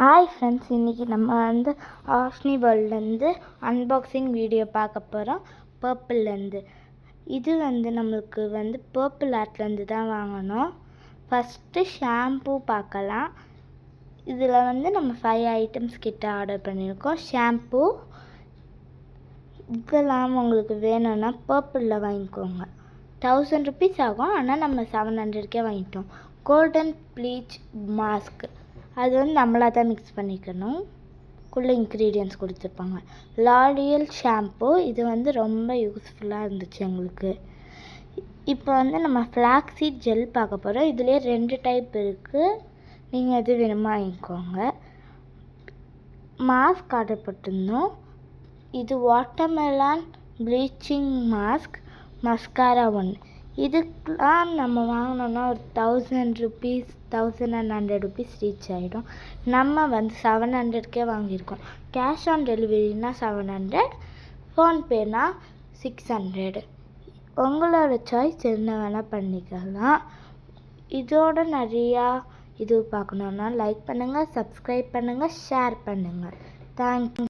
Hi friends, இன்றைக்கி நம்ம Ashni வேர்ல்ட்லேருந்து unboxing video பார்க்க போகிறோம். பர்பிள்லேருந்து இது நம்மளுக்கு பர்பிள் ஆர்ட்லேருந்து தான் வாங்கணும். ஃபஸ்ட்டு ஷாம்பூ பார்க்கலாம். இதில் நம்ம 5 ஐட்டம்ஸ் கிட்ட ஆர்டர் பண்ணியிருக்கோம். ஷாம்பூ இதெல்லாம் உங்களுக்கு வேணும்னா பர்பிளில் வாங்கிக்கோங்க. 1000 rupees ஆகும், ஆனால் நம்ம 700க்கே வாங்கிட்டோம். கோல்டன் ப்ளீச் மாஸ்க், அது நம்மளாக தான் மிக்ஸ் பண்ணிக்கணும். குள்ள இன்க்ரீடியன்ட்ஸ் கொடுத்துருப்பாங்க. லாரியல் ஷாம்பு, இது ரொம்ப யூஸ்ஃபுல்லாக இருந்துச்சு எங்களுக்கு. இப்போ நம்ம ஃப்ளாக்ஸீட் ஜெல் பார்க்க போகிறோம். இதுலேயே 2 டைப் இருக்குது, நீங்கள் எது வேணுமா வாங்கிக்கோங்க. மாஸ்க் ஆர்டர் போட்டிருந்தோம். இது வாட்டர்மெலான் ப்ளீச்சிங் மாஸ்க் மஸ்காரா 1. இதுக்கெலாம் நம்ம வாங்கினோன்னா ஒரு 1000 rupees 1100 rupees ரீச் ஆகிடும். நம்ம 700க்கே வாங்கியிருக்கோம். கேஷ் ஆன் டெலிவரினா 700, ஃபோன்பேனா 600. உங்களோட சாய்ஸ் என்ன வேணால் பண்ணிக்கலாம். இதோட நிறையா இது பார்க்கணுன்னா லைக் பண்ணுங்கள், சப்ஸ்கிரைப் பண்ணுங்கள், ஷேர் பண்ணுங்கள். தேங்க்யூ.